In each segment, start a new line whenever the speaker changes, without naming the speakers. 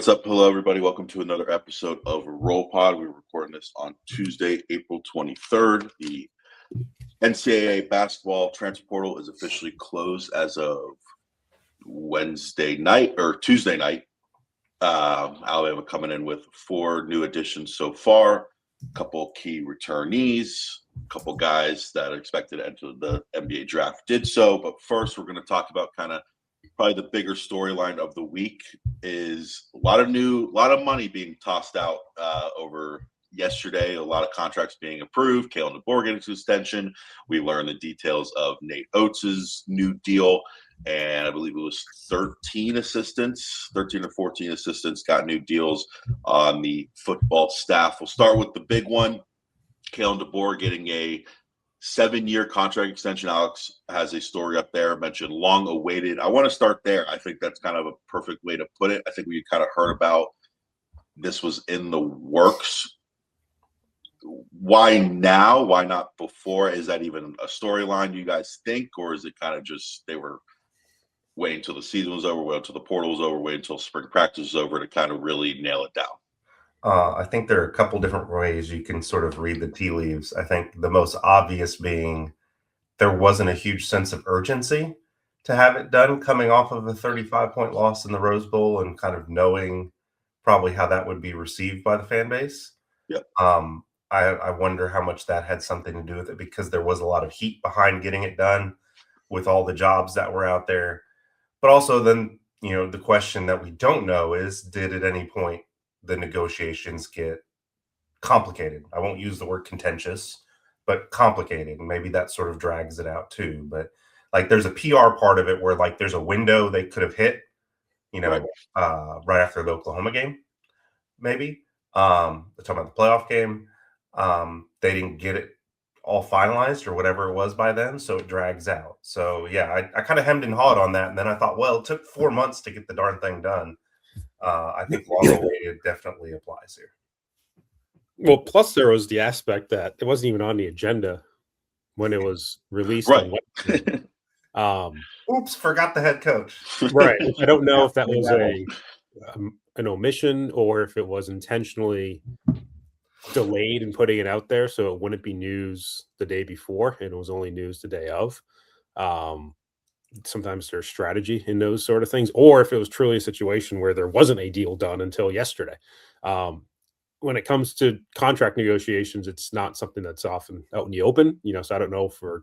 What's up? Hello, everybody. Welcome to another episode of Roll Pod. We're recording this on Tuesday, April 23rd. The NCAA basketball transfer portal is officially closed as of Tuesday night. Alabama coming in with 4 new additions so far, a couple key returnees, a couple guys that are expected to enter the NBA draft did so. But first, we're going to talk about probably the bigger storyline of the week is a lot of money being tossed out over yesterday. A lot of contracts being approved. Kalen DeBoer getting to extension. We learned the details of Nate Oats' new deal, and I believe it was 13 or 14 assistants got new deals on the football staff. We'll start with the big one. Kalen DeBoer getting a 7-year contract extension. Alex has a story up there, mentioned long awaited. I want to start there. I think that's kind of a perfect way to put it. I think we kind of heard about this was in the works. Why now? Why not before? Is that even a storyline you guys think? Or is it kind of just they were waiting until the season was over, waiting until the portal was over, waiting until spring practice was over to kind of really nail it down?
I think there are a couple different ways you can sort of read the tea leaves. I think the most obvious being there wasn't a huge sense of urgency to have it done coming off of a 35-point loss in the Rose Bowl and kind of knowing probably how that would be received by the fan base.
Yep.
I wonder how much that had something to do with it because there was a lot of heat behind getting it done with all the jobs that were out there. But also then, the question that we don't know is, did at any point the negotiations get complicated? I won't use the word contentious, but complicated. And maybe that sort of drags it out too. But there's a PR part of it where there's a window they could have hit, right after the Oklahoma game, maybe. Talking about the playoff game. They didn't get it all finalized or whatever it was by then. So it drags out. So yeah, I kind of hemmed and hawed on that. And then I thought, well, it took 4 months to get the darn thing done. I think long awaited definitely applies here.
Well, plus there was the aspect that it wasn't even on the agenda when it was released.
Right.
Oops, forgot the head coach.
Right. I don't know if that was an omission or if it was intentionally delayed in putting it out there so it wouldn't be news the day before and it was only news the day of. Sometimes there's strategy in those sort of things, or if it was truly a situation where there wasn't a deal done until yesterday. When it comes to contract negotiations, it's not something that's often out in the open, so I don't know if we're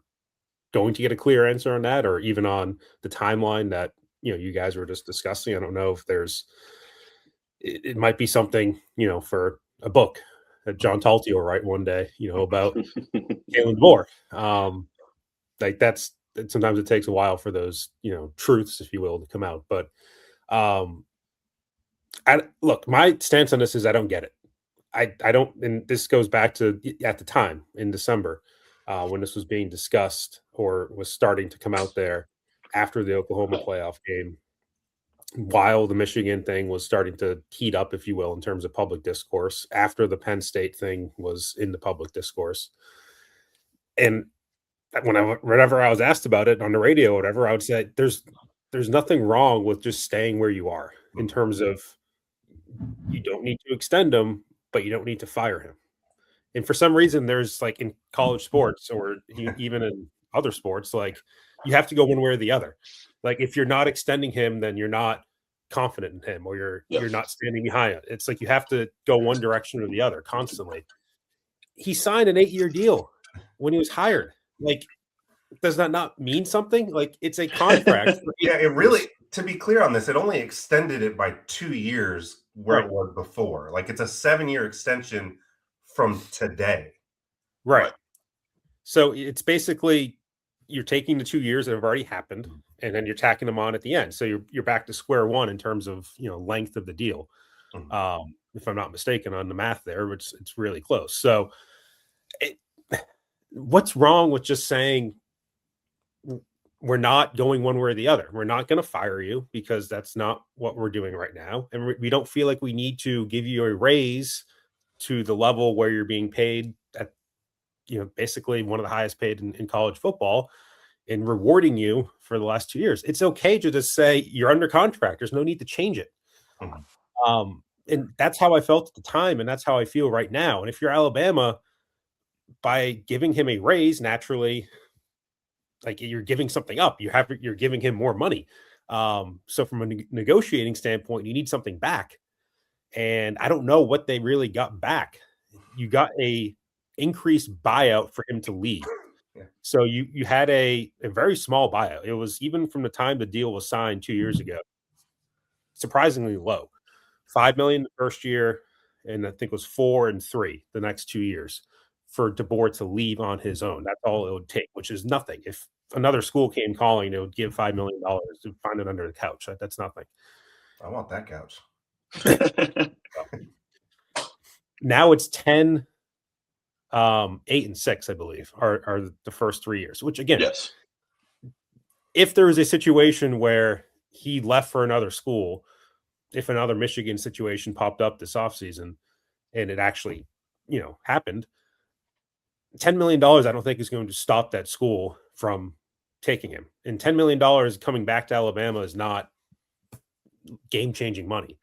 going to get a clear answer on that or even on the timeline that, you guys were just discussing. I don't know if it might be something, for a book that John Talty will write one day, about Kalen DeBoer. Sometimes it takes a while for those, truths, if you will, to come out. But look, my stance on this is I don't get it. I don't, and this goes back to at the time in December when this was being discussed or was starting to come out there after the Oklahoma playoff game, while the Michigan thing was starting to heat up, if you will, in terms of public discourse, after the Penn State thing was in the public discourse. And whenever I was asked about it on the radio or whatever, I would say there's nothing wrong with just staying where you are in terms of you don't need to extend him, but you don't need to fire him. And for some reason, there's in college sports or even in other sports, you have to go one way or the other. If you're not extending him, then you're not confident in him or you're not standing behind it. It's you have to go one direction or the other constantly. He signed an 8-year deal when he was hired. Does that not mean something? It's a contract.
Yeah, it really, to be clear on this, it only extended it by 2 years where it was before. It's a 7-year extension from today.
Right. So it's basically you're taking the 2 years that have already happened and then you're tacking them on at the end. So you're back to square one in terms of, length of the deal. If I'm not mistaken on the math there, which it's really close. So what's wrong with just saying we're not going one way or the other? We're not going to fire you because that's not what we're doing right now. And we don't feel like we need to give you a raise to the level where you're being paid at, basically one of the highest paid in college football and rewarding you for the last 2 years. It's okay to just say you're under contract. There's no need to change it. And that's how I felt at the time, and that's how I feel right now. And if you're Alabama, by giving him a raise, naturally, like you're giving something up. You're giving him more money. So from a negotiating standpoint, you need something back. And I don't know what they really got back. You got a increased buyout for him to leave.
Yeah.
So you had a very small buyout. It was, even from the time the deal was signed 2 years ago, surprisingly low. $5 million the first year, and I think it was 4 and 3 the next 2 years for DeBoer to leave on his own. That's all it would take, which is nothing. If another school came calling, they would give $5 million to find it under the couch. That's nothing.
I want that couch.
Now it's 10, 8 and 6, I believe, are the first 3 years, which again,
yes.
If there was a situation where he left for another school, if another Michigan situation popped up this offseason and it actually, happened, $10 million, I don't think is going to stop that school from taking him. And $10 million coming back to Alabama is not game-changing money.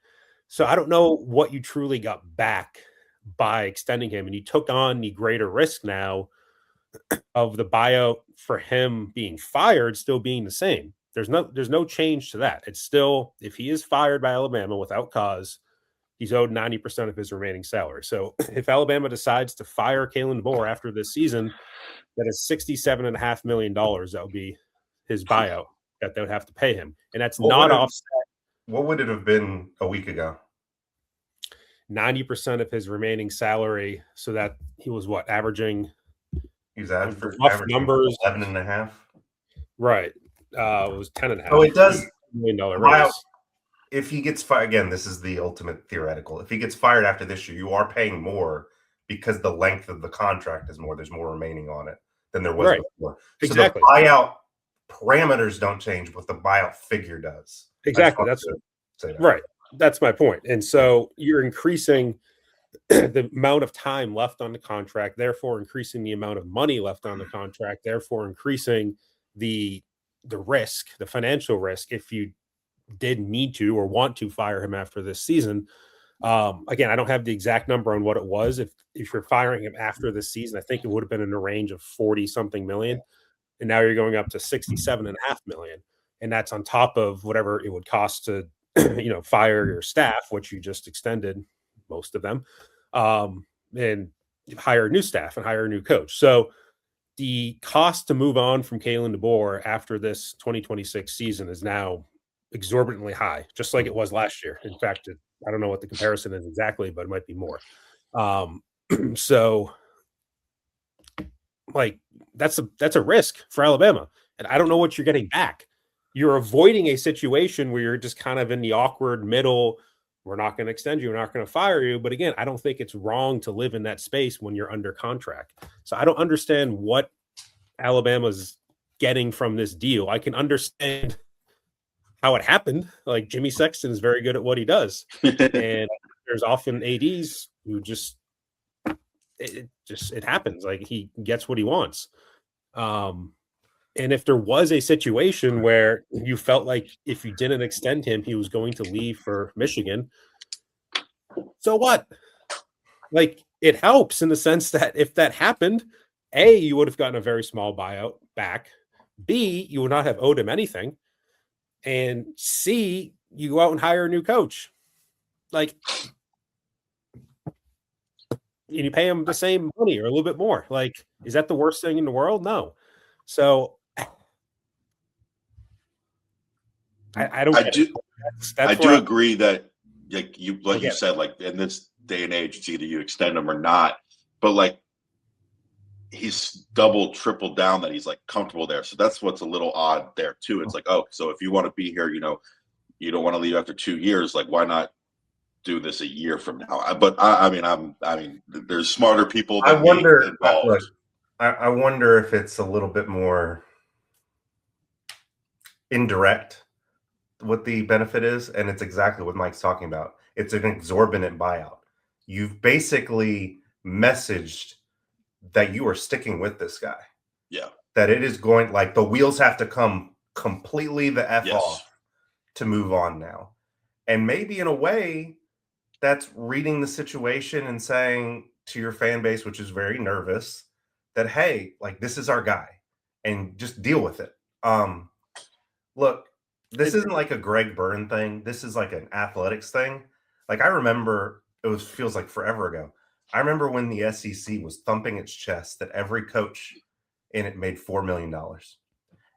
So I don't know what you truly got back by extending him. And you took on the greater risk now of the buyout for him being fired still being the same. There's no change to that. It's still, if he is fired by Alabama without cause, he's owed 90% of his remaining salary. So if Alabama decides to fire Kalen DeBoer after this season, that is $67.5 million. That would be his buyout that they would have to pay him. And that's not offset.
What would it have been a week ago?
90% of his remaining salary. So that he was averaging?
He's averaging
numbers
11.5.
Right. It was 10.5.
Oh, it does.
$1 million raise.
If he gets fired, again, this is the ultimate theoretical. If he gets fired after this year, you are paying more because the length of the contract is more. There's more remaining on it than there was before.
Exactly.
So the buyout parameters don't change, but the buyout figure does.
Exactly. That's right. That's my point. And so you're increasing the amount of time left on the contract, therefore increasing the amount of money left on the contract, therefore increasing the risk, the financial risk, if you did need to or want to fire him after this season. Again, I don't have the exact number on what it was. If you're firing him after this season, I think it would have been in the range of 40 something million. And now you're going up to 67.5 million. And that's on top of whatever it would cost to, fire your staff, which you just extended most of them, and hire new staff and hire a new coach. So the cost to move on from Kalen DeBoer after this 2026 season is now exorbitantly high, just like it was last year. In fact, I don't know what the comparison is exactly, but it might be more. So that's a risk for Alabama. And I don't know what you're getting back. You're avoiding a situation where you're just kind of in the awkward middle. We're not going to extend you. We're not going to fire you. But again, I don't think it's wrong to live in that space when you're under contract. So I don't understand what Alabama's getting from this deal. I can understand how it happened. Like Jimmy Sexton is very good at what he does. And there's often ADs who it happens. Like he gets what he wants. And if there was a situation where you felt like if you didn't extend him, he was going to leave for Michigan, so what? Like, it helps in the sense that if that happened, A, you would have gotten a very small buyout back. B, you would not have owed him anything. And C, you go out and hire a new coach. Like, you pay him the same money or a little bit more. Like, is that the worst thing in the world? No. So I don't.
I do agree that you said, like in this day and age, it's either you extend them or not. But like he's double, triple down that he's like comfortable there. So that's what's a little odd there too. It's like, oh, so if you want to be here, you don't want to leave after 2 years. Like, why not do this a year from now? But I mean, there's smarter people.
I wonder. Look, I wonder if it's a little bit more indirect what the benefit is, and it's exactly what Mike's talking about. It's an exorbitant buyout. You've basically messaged that you are sticking with this guy.
Yeah.
That it is going, like, the wheels have to come completely the F off to move on now. And maybe in a way, that's reading the situation and saying to your fan base, which is very nervous, that, hey, like, this is our guy and just deal with it. Look, this isn't like a Greg Byrne thing. This is like an athletics thing. Like, I remember feels like forever ago. I remember when the SEC was thumping its chest that every coach in it made $4 million.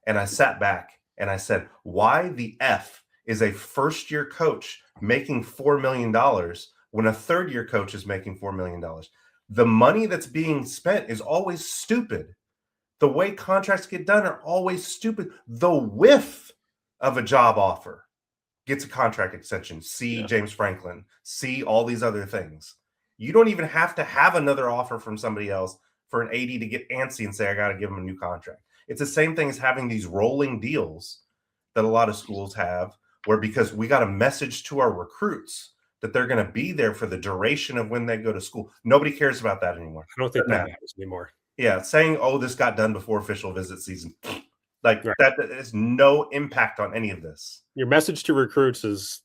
And I sat back and I said, why the F is a first-year coach making $4 million when a third-year coach is making $4 million? The money that's being spent is always stupid. The way contracts get done are always stupid. The whiff of a job offer gets a contract extension. See James Franklin. See all these other things. You don't even have to have another offer from somebody else for an AD to get antsy and say, I got to give him a new contract. It's the same thing as having these rolling deals that a lot of schools have, where because we got a message to our recruits that they're going to be there for the duration of when they go to school. Nobody cares about that anymore.
I don't think that matters anymore.
Yeah, saying, oh, this got done before official visit season. Like, that has no impact on any of this.
Your message to recruits is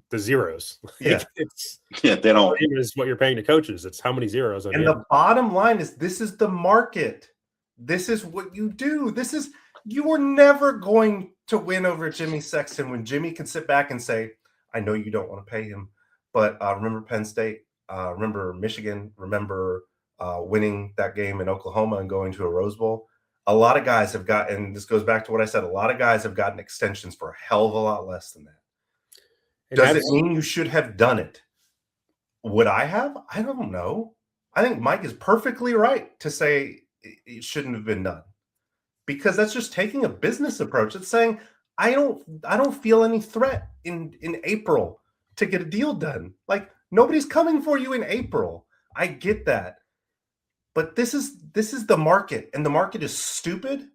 the zeros.
Yeah.
They don't.
Is what you're paying to coaches. It's how many zeros.
And the bottom line is, this is the market. This is what you do. You were never going to win over Jimmy Sexton when Jimmy can sit back and say, I know you don't want to pay him, but remember Penn State, remember Michigan, remember winning that game in Oklahoma and going to a Rose Bowl. A lot of guys have gotten, and this goes back to what I said, a lot of guys have gotten extensions for a hell of a lot less than that. Does it mean you should have done it? Would I have? I don't know. I think Mike is perfectly right to say it shouldn't have been done, because that's just taking a business approach. It's saying, I don't feel any threat in April to get a deal done. Like, nobody's coming for you in April. I get that. But this is the market, and the market is stupid,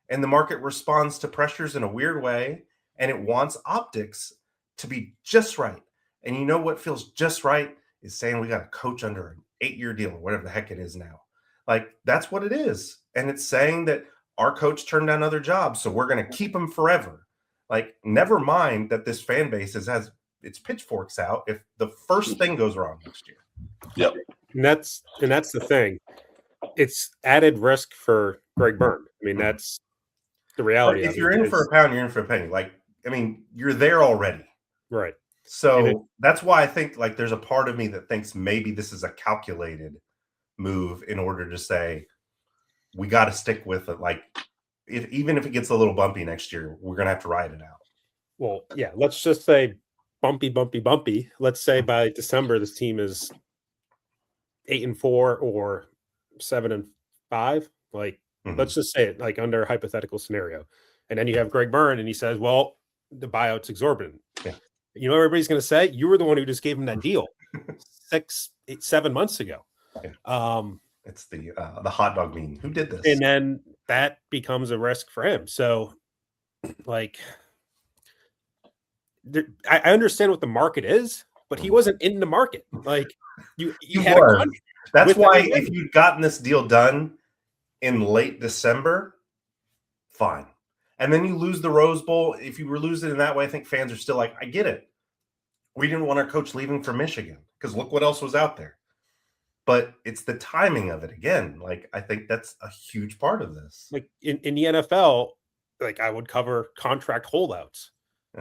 and the market responds to pressures in a weird way, and it wants optics to be just right. And you know what feels just right is saying we got a coach under an 8-year deal or whatever the heck it is now. Like, that's what it is. And it's saying that our coach turned down other jobs, so we're going to keep him forever. Like, never mind that this fan base has its pitchforks out if the first thing goes wrong next year.
Yep.
And that's the thing. It's added risk for Greg Byrne. I mean, that's the reality.
If you're in for a pound, you're in for a penny. Like, I mean, you're there already.
Right.
So that's why I think, like, there's a part of me that thinks maybe this is a calculated move in order to say, we got to stick with it. Like, even if it gets a little bumpy next year, we're going to have to ride it out. Well,
yeah, let's just say bumpy. Let's say by December, this team is 8-4 or 7-5. Like, let's just say it, like, under a hypothetical scenario. And then you have Greg Byrne and he says, well, the buyout's exorbitant. Yeah. You know what everybody's going to say? You were the one who just gave him that deal 7 months ago. Yeah.
It's the hot dog meme. Who did this?
And then that becomes a risk for him. So, like, I understand what the market is, but he wasn't in the market. Like, you had a contract.
That's why if you'd gotten this deal done in late December, fine. And then you lose the Rose Bowl. If you were losing in that way, I think fans are still like, I get it. We didn't want our coach leaving for Michigan because look what else was out there. But it's the timing of it again. Like, I think that's a huge part of this.
Like, in the NFL, like, I would cover contract holdouts,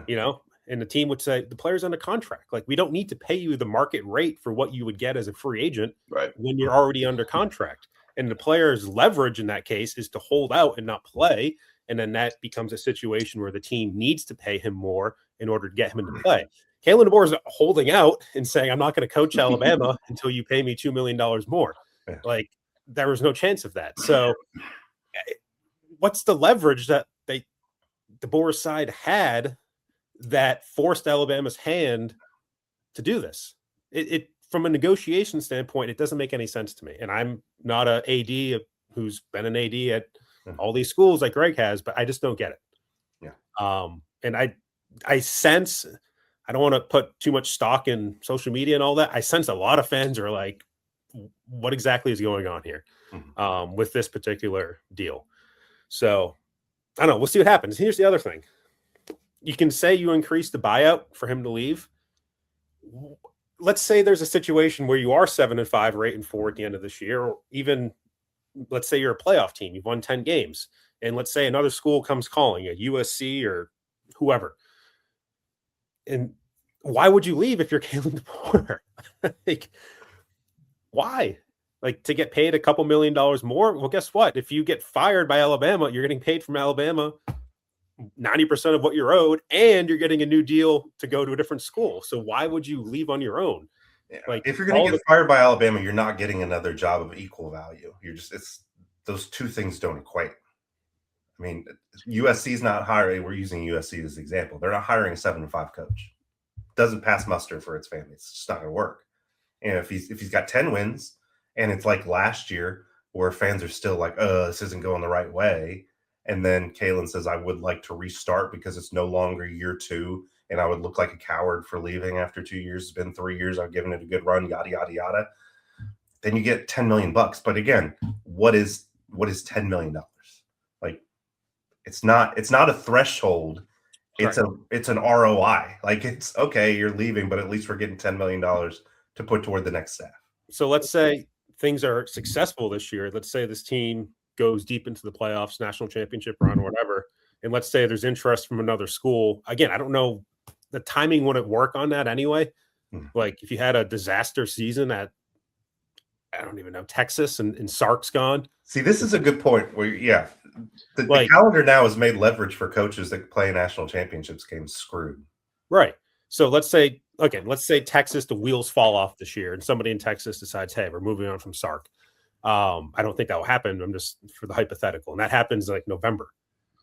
you know, and the team would say the player's under contract. Like, we don't need to pay you the market rate for what you would get as a free agent when you're already under contract. And the player's leverage in that case is to hold out and not play. And then that becomes a situation where the team needs to pay him more in order to get him into play. Kalen DeBoer is holding out and saying, I'm not going to coach Alabama until you pay me $2 million more. Yeah. Like, there was no chance of that. So what's the leverage that DeBoer's side had that forced Alabama's hand to do this? It from a negotiation standpoint, it doesn't make any sense to me. And I'm not an AD who's been an AD at all these schools like Greg has, but I just don't get it. Yeah. And I sense, I don't want to put too much stock in social media and all that. I sense a lot of fans are like, what exactly is going on here with this particular deal? So I don't know. We'll see what happens. Here's the other thing. You can say you increase the buyout for him to leave. let's say there's a situation where you are 7-5 or 8-4 at the end of this year, or even let's say you're a playoff team, you've won 10 games, and let's say another school comes calling, a USC or whoever. And why would you leave if you're Kalen DeBoer? Like, why? Like, to get paid a couple $1 million more? Well, guess what? If you get fired by Alabama, you're getting paid from Alabama 90% of what you're owed, and you're getting a new deal to go to a different school. So why would you leave on your own?
Yeah.
Like,
if you're going to get fired by Alabama, you're not getting another job of equal value. It's those two things don't equate. I mean, USC's not hiring. We're using USC as an example. They're not hiring a 7-5 coach. Doesn't pass muster for its family. It's just not going to work. And if he's got 10 wins, and it's like last year where fans are still like, this isn't going the right way. And then Kalen says, I would like to restart because it's no longer year 2. And I would look like a coward for leaving after 2 years. It's been 3 years. I've given it a good run, yada, yada, yada. Then you get $10 million. But again, what is $10 million? Like, it's not a threshold. It's an ROI. Like, it's okay, you're leaving, but at least we're getting $10 million to put toward the next staff.
So let's say things are successful this year. Let's say this team goes deep into the playoffs, national championship run, or whatever. And let's say there's interest from another school. Again, I don't know, the timing wouldn't work on that anyway. Like, if you had a disaster season at, I don't even know, Texas and Sark's gone.
See, this is a good point where, the calendar now has made leverage for coaches that play national championships games screwed.
Right. So let's say Texas, the wheels fall off this year and somebody in Texas decides, hey, we're moving on from Sark. I don't think that will happen. I'm just for the hypothetical. And that happens like November.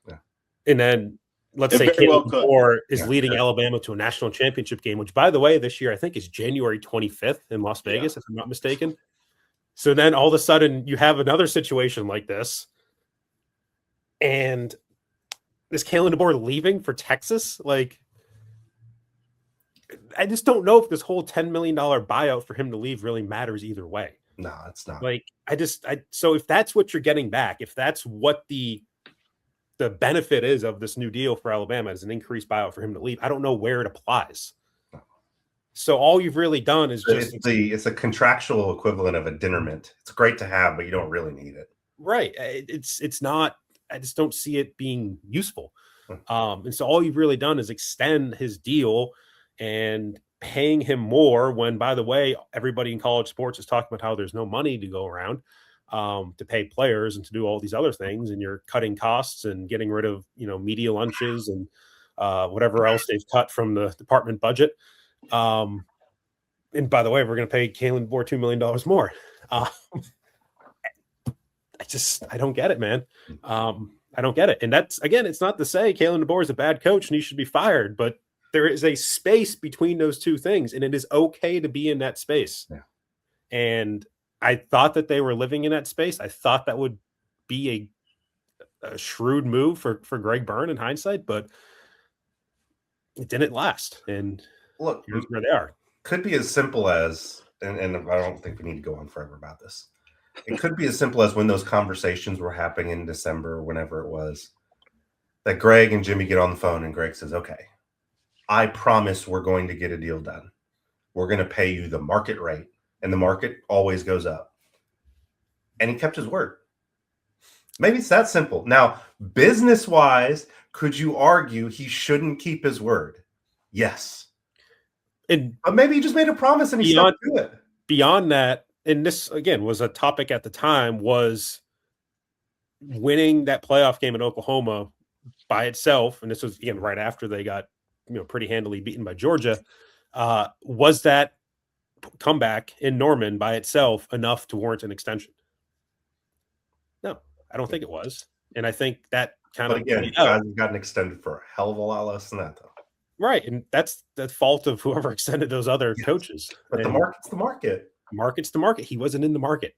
Yeah. And then let's say Kalen DeBoer is leading Alabama to a national championship game, which, by the way, this year I think is January 25th in Las Vegas, if I'm not mistaken. So then all of a sudden you have another situation like this. And is Kalen DeBoer leaving for Texas? Like, I just don't know if this whole $10 million buyout for him to leave really matters either way.
No, it's not.
Like, so if that's what you're getting back, if that's what the benefit is of this new deal for Alabama is an increased buyout for him to leave, I don't know where it applies. So all you've really done is
it's a contractual equivalent of a dinner mint. It's great to have, but you don't really need it.
Right. It's not, I just don't see it being useful. And so all you've really done is extend his deal and paying him more when, by the way, everybody in college sports is talking about how there's no money to go around to pay players and to do all these other things. And you're cutting costs and getting rid of, media lunches and whatever else they've cut from the department budget. And by the way, we're going to pay Kalen DeBoer $2 million more. I don't get it, man. I don't get it. And that's, again, it's not to say Kalen DeBoer is a bad coach and he should be fired, but there is a space between those two things, and it is okay to be in that space. Yeah. And I thought that they were living in that space. I thought that would be a shrewd move for Greg Byrne in hindsight, but it didn't last. And
look,
here's where they are.
Could be as simple as, and I don't think we need to go on forever about this. It could be as simple as when those conversations were happening in December or whenever it was, that Greg and Jimmy get on the phone and Greg says, okay, I promise we're going to get a deal done. We're going to pay you the market rate, and the market always goes up. And he kept his word. Maybe it's that simple. Now, business-wise, could you argue he shouldn't keep his word? Yes. But maybe he just made a promise and he stuck to it.
Beyond that, and this, again, was a topic at the time, was winning that playoff game in Oklahoma by itself, and this was, again, right after they got pretty handily beaten by Georgia. Was that comeback in Norman by itself enough to warrant an extension? No, I don't think it was. And I think that kind of
guys have gotten extended for a hell of a lot less than that, though.
Right. And that's the fault of whoever extended those other coaches.
But the market's the market.
Market's the market. He wasn't in the market.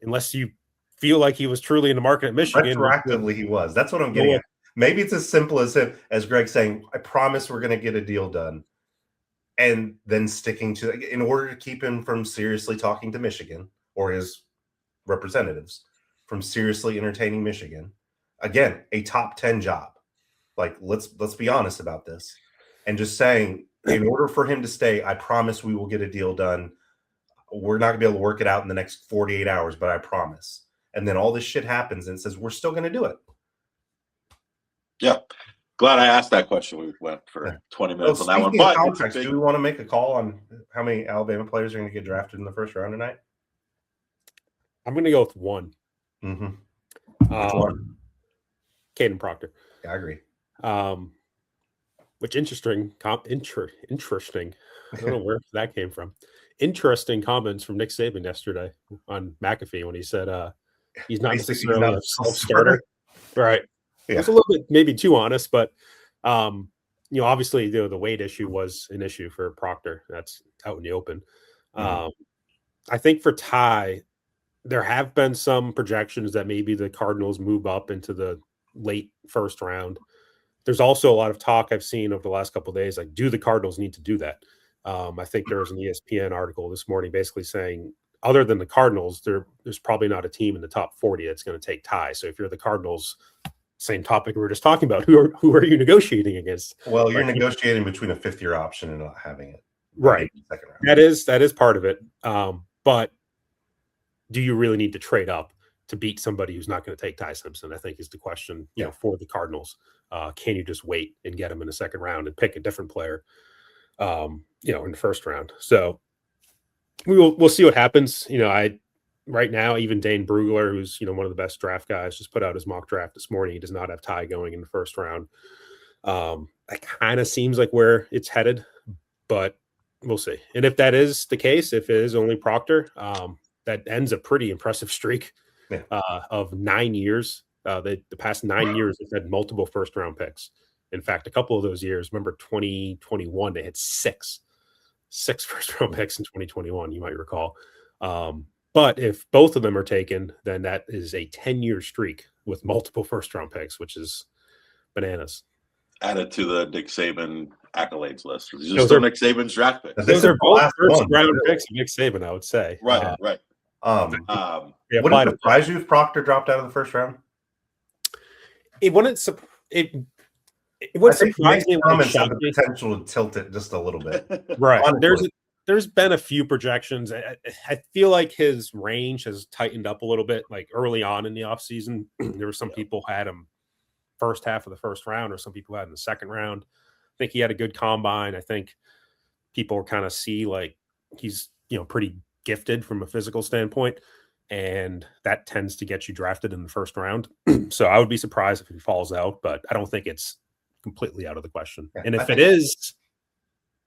Unless you feel like he was truly in the market at Michigan.
Retroactively, he was. That's what I'm getting at. Maybe it's as simple as Greg saying, I promise we're going to get a deal done. And then sticking to it in order to keep him from seriously talking to Michigan or his representatives from seriously entertaining Michigan. Again, a top 10 job. Like, let's be honest about this. And just saying, in order for him to stay, I promise we will get a deal done. We're not going to be able to work it out in the next 48 hours, but I promise. And then all this shit happens and says, we're still going to do it.
Yeah. Glad I asked that question. We went for 20 minutes on that one. But
contracts, do we want to make a call on how many Alabama players are going to get drafted in the first round tonight?
I'm going to go with one.
Mm-hmm.
Caden Proctor.
Yeah, I agree.
Which interesting. I don't know where that came from. Interesting comments from Nick Saban yesterday on McAfee when he said he's not necessarily a self-starter. Right. Yeah. It's a little bit maybe too honest, but obviously the weight issue was an issue for Proctor. That's out in the open. I think for Ty, there have been some projections that maybe the Cardinals move up into the late first round. There's also a lot of talk I've seen over the last couple of days, like, do the Cardinals need to do that? I think there was an ESPN article this morning basically saying, other than the Cardinals, there's probably not a team in the top 40 that's going to take Ty. So if you're the Cardinals, same topic we were just talking about, who are you negotiating against?
Well, you're negotiating between a fifth-year option and not having it.
Right. Second round. That is part of it. But do you really need to trade up to beat somebody who's not going to take Ty Simpson? I think is the question, for the Cardinals. Can you just wait and get him in the second round and pick a different player, in the first round? So we'll see what happens. Right now, even Dane Brugler, who's, one of the best draft guys, just put out his mock draft this morning. He does not have Ty going in the first round. That kind of seems like where it's headed, but we'll see. And if that is the case, if it is only Proctor, that ends a pretty impressive streak of 9 years. The past 9 years, they've had multiple first-round picks. In fact, a couple of those years, remember 2021, they had six first-round picks in 2021, you might recall. But if both of them are taken, then that is a 10-year streak with multiple first-round picks, which is bananas.
Added to the Nick Saban accolades list. Those are Nick Saban's draft picks.
Those are both first-round picks of Nick Saban, I would say.
Right, right.
Would it surprise you if Proctor dropped out of the first round?
It wouldn't surprise me.
Comments have the potential to tilt it just a little bit.
Right. There's been a few projections. I feel like his range has tightened up a little bit. Like early on in the offseason, there were some people had him first half of the first round, or some people had him in the second round. I think he had a good combine. I think people kind of see like he's pretty gifted from a physical standpoint, and that tends to get you drafted in the first round. So I would be surprised if he falls out, but I don't think it's completely out of the question. And if it is,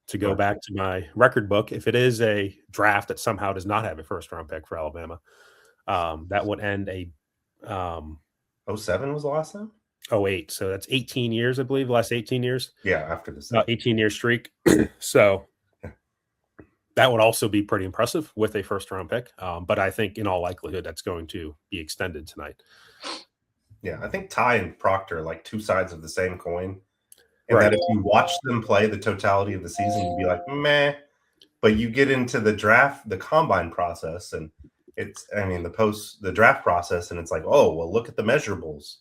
to go back to my record book, if it is a draft that somehow does not have a first round pick for Alabama, that would end a
07 was the last time?
08. So that's 18 years, I believe, the last 18 years.
Yeah, after this
18-year streak. So that would also be pretty impressive with a first round pick. But I think in all likelihood, that's going to be extended tonight.
Yeah, I think Ty and Proctor are like two sides of the same coin. And that if you watch them play the totality of the season, you'd be like, meh. But you get into the draft, the combine process, and the draft process, and it's like, oh, well, look at the measurables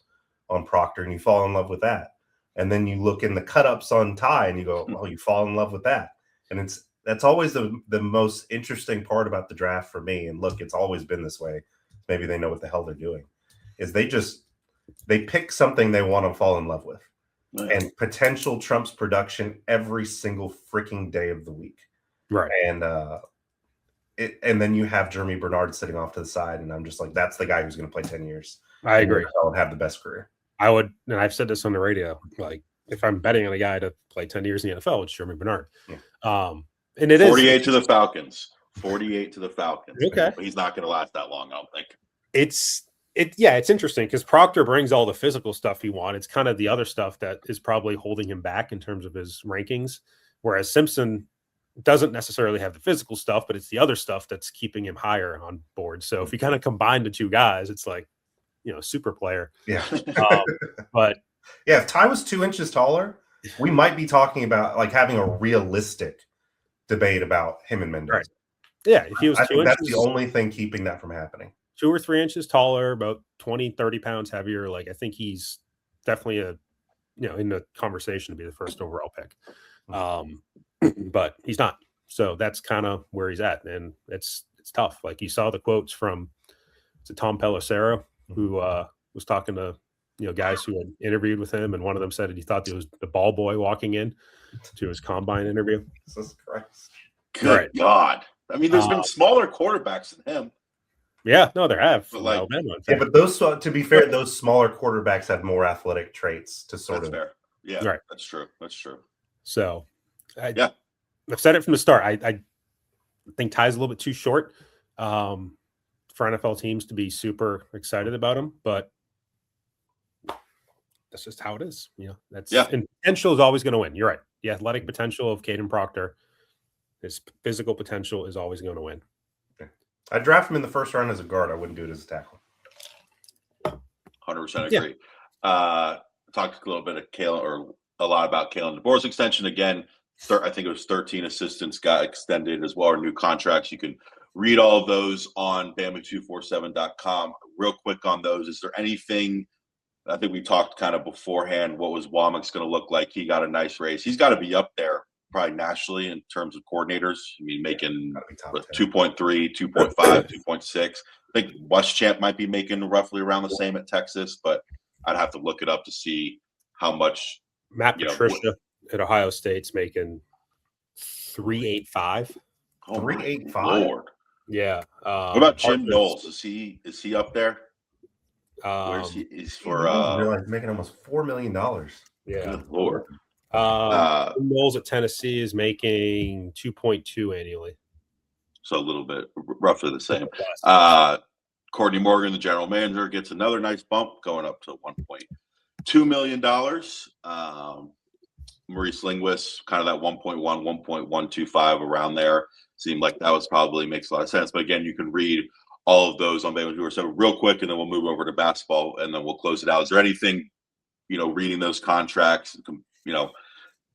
on Proctor, and you fall in love with that. And then you look in the cut-ups on Ty, and you go, oh, you fall in love with that. And that's always the most interesting part about the draft for me. And look, it's always been this way. Maybe they know what the hell they're doing. Is they pick something they want to fall in love with. And potential trumps production every single freaking day of the week.
Right.
And then you have Jeremy Bernard sitting off to the side, and I'm just like, that's the guy who's going to play 10 years.
I agree.
And have the best career.
I would, and I've said this on the radio, like if I'm betting on a guy to play 10 years in the NFL, it's Jeremy Bernard.
Yeah.
And it
48 to the Falcons. 48 to the Falcons.
Okay.
But he's not going to last that long, I don't think.
It's interesting because Proctor brings all the physical stuff you want. It's kind of the other stuff that is probably holding him back in terms of his rankings, whereas Simpson doesn't necessarily have the physical stuff, but it's the other stuff that's keeping him higher on board. So if you kind of combine the two guys, it's like, super player.
Yeah.
But
yeah, if Ty was 2 inches taller, we might be talking about like having a realistic debate about him and Mendoza.
Right. Yeah. If he was 2 inches,
that's the only thing keeping that from happening.
2 or 3 inches taller, about 20, 30 pounds heavier. Like, I think he's definitely in the conversation to be the first overall pick. but he's not. So that's kind of where he's at, and it's tough. Like you saw the quotes from Tom Pelissero, who was talking to guys who had interviewed with him, and one of them said that he thought he was the ball boy walking in to his combine interview.
Jesus Christ!
Good God! I mean, there's been smaller quarterbacks than him.
Yeah, no, there have.
But like,
but those, to be fair, those smaller quarterbacks have more athletic traits to sort
that's
of.
Fair. Yeah,
right.
That's true. That's true.
So, I've said it from the start. I think Ty's a little bit too short for NFL teams to be super excited about him, but that's just how it is. And potential is always going to win. You're right. The athletic potential of Caden Proctor, his physical potential is always going to win.
I'd draft him in the first round as a guard. I wouldn't do it as a tackle.
100% agree. Talked a little bit of a lot about Kalen DeBoer's extension. Again, I think it was 13 assistants got extended as well, or new contracts. You can read all of those on Bama247.com. Real quick on those, is there anything, I think we talked kind of beforehand, what was Womack's going to look like? He got a nice raise. He's got to be up there probably nationally in terms of coordinators. I mean, making 2.3, 2.5, 2.6. I think Weschamp might be making roughly around the same at Texas, but I'd have to look it up to see how much.
Matt Patricia at Ohio State's making 385.
Oh, 385.
Lord.
Yeah.
What about Jim Knowles? Is he up there? Where's he? He's for
making almost $4 million.
Yeah.
Good Lord.
Knowles at Tennessee is making 2.2 annually.
So a little bit, roughly the same. Courtney Morgan, the general manager, gets another nice bump, going up to $1.2 million. Maurice Linguist, kind of that 1.1, 1.125 around there. Seemed like that was probably makes a lot of sense. But again, you can read all of those on Bama247 real quick, and then we'll move over to basketball, and then we'll close it out. Is there anything, reading those contracts,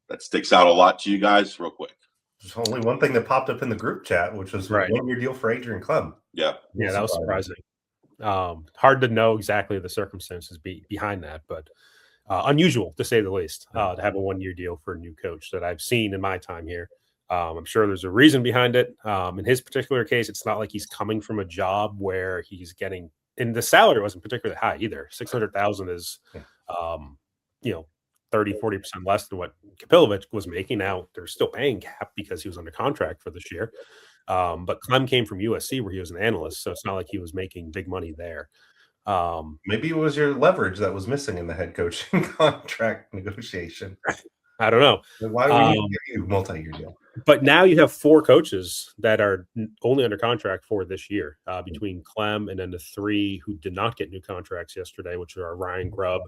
that sticks out a lot to you guys real quick?
There's only one thing that popped up in the group chat, which was a 1-year deal for Adrian Clem.
Yeah, that was surprising. Hard to know exactly the circumstances behind that, but unusual to say the least, to have a 1-year deal for a new coach that I've seen in my time here. I'm sure there's a reason behind it. In his particular case, it's not like he's coming from a job where he's getting, and the salary wasn't particularly high either. $600,000 is, 30-40% less than what Kapilovic was making. Now they're still paying cap because he was under contract for this year. But Clem came from USC where he was an analyst, so it's not like he was making big money there.
Maybe it was your leverage that was missing in the head coaching contract negotiation.
I don't know.
Why would you give you a multi-year deal?
But now you have 4 coaches that are only under contract for this year, between Clem and then the 3 who did not get new contracts yesterday, which are Ryan Grubb,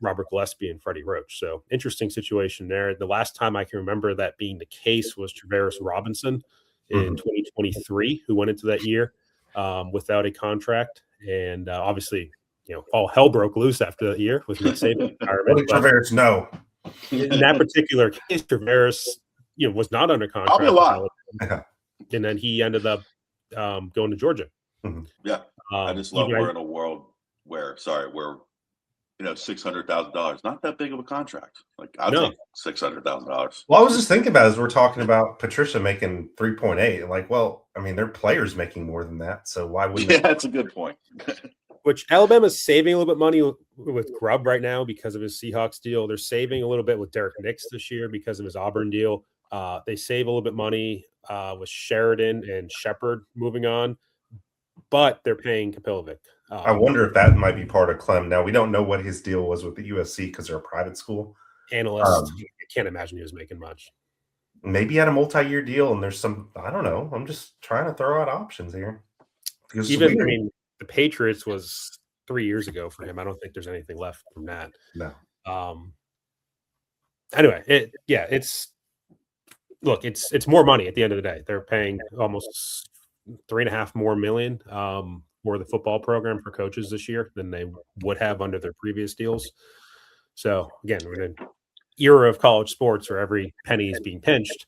Robert Gillespie, and Freddie Roach. So interesting situation there. The last time I can remember that being the case was Travaris Robinson in 2023, who went into that year without a contract. And obviously, all hell broke loose after that year with Nick Saban.
What did Travaris know?
In that particular case, Travaris, was not under contract.
Probably a lot.
And then he ended up going to Georgia.
Yeah. I just love we're in a world where $600,000, not that big of a contract. Like I'll take $600,000.
Well, I was just thinking about as we're talking about Patricia making 3.8. Like, well, I mean, their players making more than that, so why wouldn't?
Yeah, that's a good point.
Which Alabama's saving a little bit money with Grubb right now because of his Seahawks deal. They're saving a little bit with Derek Nix this year because of his Auburn deal. They save a little bit money with Sheridan and Shepard moving on, but they're paying Kapilovic.
I wonder if that might be part of Clem. Now, we don't know what his deal was with the USC because they're a private school.
Analyst, I can't imagine he was making much.
Maybe he had a multi-year deal, and there's some, I don't know. I'm just trying to throw out options here.
The Patriots was 3 years ago for him. I don't think there's anything left from that.
No.
Anyway, it's more money at the end of the day. They're paying almost $3.5 million for the football program for coaches this year than they would have under their previous deals. So again, we're in an era of college sports where every penny is being pinched.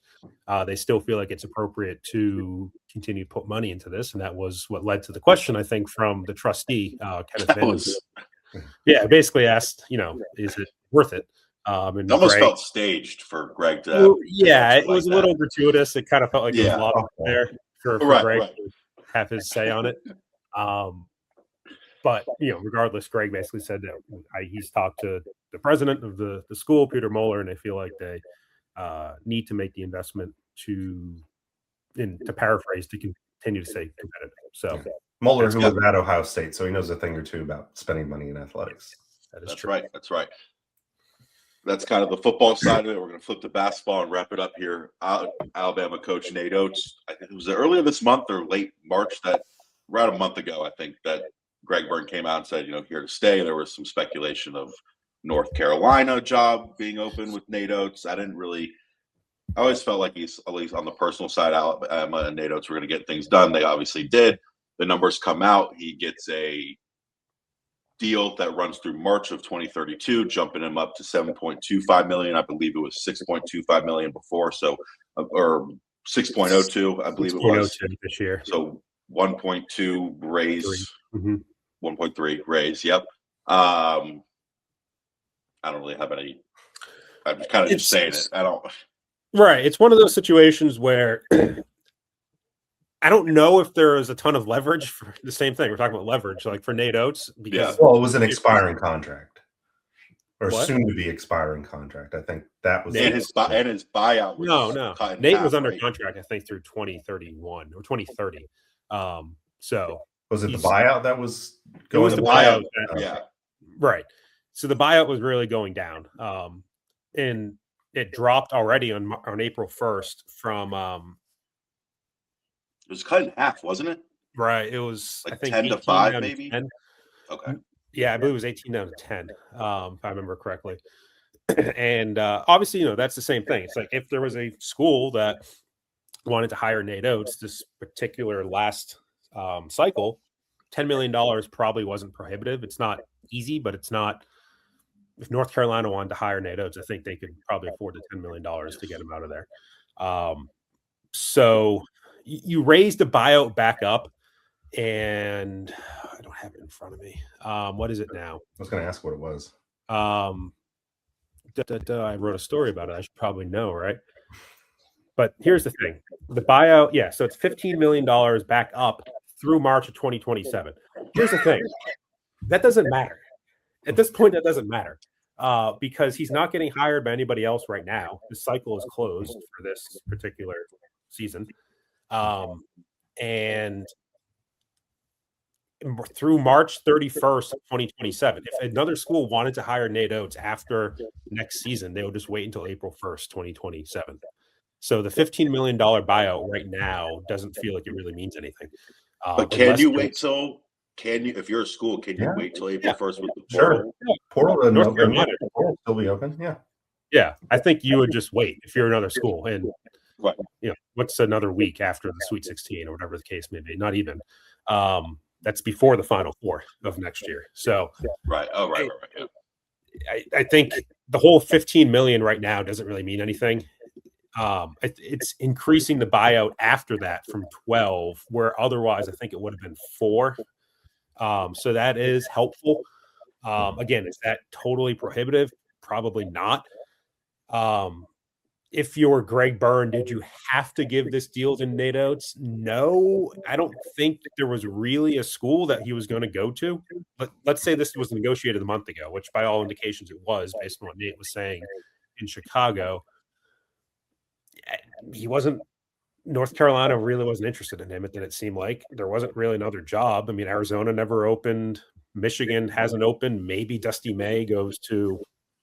They still feel like it's appropriate to continue to put money into this, and that was what led to the question, I think, from the trustee, Kenneth Van. Yeah, basically asked, is it worth it? And
It almost
Greg,
felt staged for Greg to
well, yeah, it
like
was a
that.
little gratuitous. It kind of felt like there was a lot there for Greg to have his say on it. But regardless, Greg basically said that he's talked to the president of the school, Peter Moeller, and they feel like they need to make the investment to paraphrase, to continue to stay competitive. So
Moeller, who was at Ohio State, so he knows a thing or two about spending money in athletics.
That's
true. Right. That's right. That's kind of the football side of it. We're going to flip to basketball and wrap it up here. Alabama coach Nate Oats, I think it was earlier this month or late March, that around a month ago, I think, that Greg Byrne came out and said, here to stay. There was some speculation of North Carolina job being open with Nate Oats. I always felt like he's, at least on the personal side, Alabama and Nate Oats were going to get things done. They obviously did. The numbers come out. He gets a deal that runs through March of 2032, jumping him up to $7.25 million. I believe it was $6.25 million before, or 6.02, I believe it was
this year.
So 1.2 raise, 1.3 raise. Yep. I don't really have any. I'm kind of just saying it. I don't.
Right. It's one of those situations where I don't know if there is a ton of leverage for the same thing. We're talking about leverage, like for Nate Oats.
Because, well, it was an expiring contract, or soon to be expiring contract. I think that was
his buyout.
No. Nate was under contract, I think, through 2031 or 2030. So
was it the buyout that was going?
It was the buyout.
Yeah.
Right. So the buyout was really going down, and it dropped already on April 1st from.
It was cut in half, wasn't it?
Right. It was
like,
I think
10 to 5, maybe.
10.
Okay.
Yeah, I believe it was 18 down to 10, if I remember correctly. And obviously, that's the same thing. It's like if there was a school that wanted to hire Nate Oats this particular last cycle, $10 million probably wasn't prohibitive. It's not easy, but it's not. If North Carolina wanted to hire Nate Oats, I think they could probably afford the $10 million to get him out of there. So you raised the buyout back up, and I don't have it in front of me. What is it now?
I was going to ask what it was.
I wrote a story about it. I should probably know, right? But here's the thing. The buyout, so it's $15 million back up through March of 2027. Here's the thing. That doesn't matter. At this point, that doesn't matter because he's not getting hired by anybody else right now. The cycle is closed for this particular season. And through March 31st, 2027, if another school wanted to hire Nate Oats after next season, they would just wait until April 1st, 2027. So the $15 million buyout right now doesn't feel like it really means anything.
But can you wait till? Can you, if you're a school, can you wait till April 1st with the portal?
Sure. Portal North Carolina will still be open. Yeah.
Yeah. I think you would just wait if you're another school. And, what's another week after the Sweet 16 or whatever the case may be? Not even. That's before the Final Four of next year. So,
right. Oh, right. Yeah.
I think the whole $15 million right now doesn't really mean anything. It's increasing the buyout after that from 12, where otherwise I think it would have been 4. So that is helpful. Again, is that totally prohibitive? Probably not. If you're Greg Byrne, did you have to give this deal to Nate Oats? No, I don't think there was really a school that he was going to go to. But let's say this was negotiated a month ago, which by all indications it was, based on what Nate was saying in Chicago. He wasn't. North Carolina really wasn't interested in him. It didn't seem like there wasn't really another job. I mean, Arizona never opened. Michigan hasn't opened. Maybe Dusty May goes to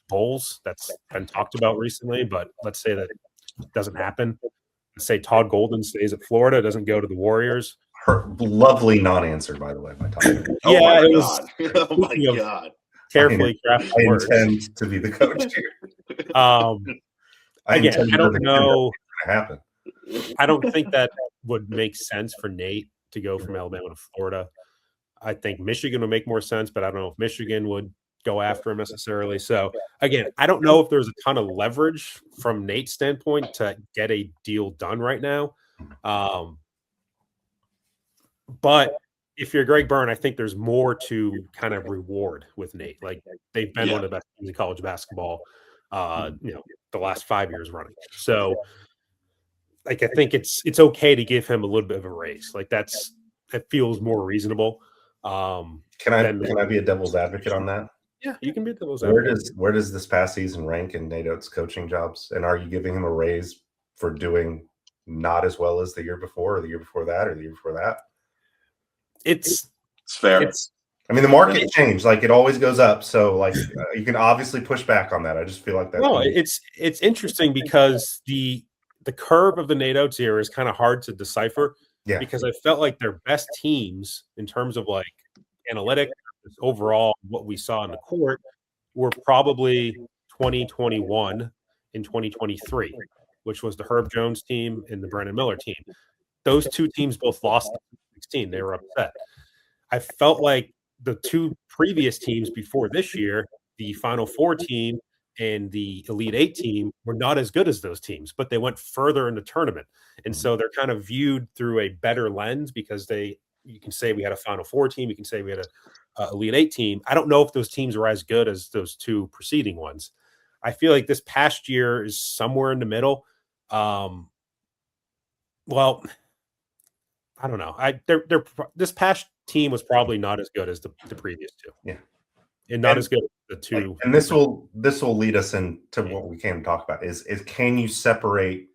Bulls. That's been talked about recently, but let's say that doesn't happen. Let's say Todd Golden stays at Florida, doesn't go to the Warriors.
Her lovely non-answer, by the way, by Todd.
It was.
Oh my God!
Carefully crafted words.
I intend to be the coach here.
Again, I don't know.
Happen.
I don't think that would make sense for Nate to go from Alabama to Florida. I think Michigan would make more sense, but I don't know if Michigan would go after him necessarily. So again, I don't know if there's a ton of leverage from Nate's standpoint to get a deal done right now. But if you're Greg Byrne, I think there's more to kind of reward with Nate. Like they've been one of the best teams in college basketball the last 5 years running. So, like, I think it's okay to give him a little bit of a raise. Like, that feels more reasonable.
Can I be a devil's advocate on that?
Yeah, you can be a devil's advocate.
Where does this past season rank in Nate Oats' coaching jobs? And are you giving him a raise for doing not as well as the year before, or the year before that, or the year before that?
It's
fair.
I mean, the market changed. Like, it always goes up. So, like, you can obviously push back on that. I just feel like that.
No, it's interesting because the curve of the Nate Oats era is kind of hard to decipher.
Yeah.
Because I felt like their best teams in terms of like analytics, overall, what we saw in the court were probably 2021 and 2023, which was the Herb Jones team and the Brennan Miller team. Those two teams both lost 16. They were upset. I felt like the two previous teams before this year, the Final Four team and the Elite Eight team, were not as good as those teams, but they went further in the tournament. And so they're kind of viewed through a better lens because you can say we had a Final Four team. You can say we had a Elite Eight team. I don't know if those teams were as good as those two preceding ones. I feel like this past year is somewhere in the middle. Well, I don't know. This past team was probably not as good as the previous two.
Yeah.
And not as good as the two.
And this will lead us into what we came to talk about is can you separate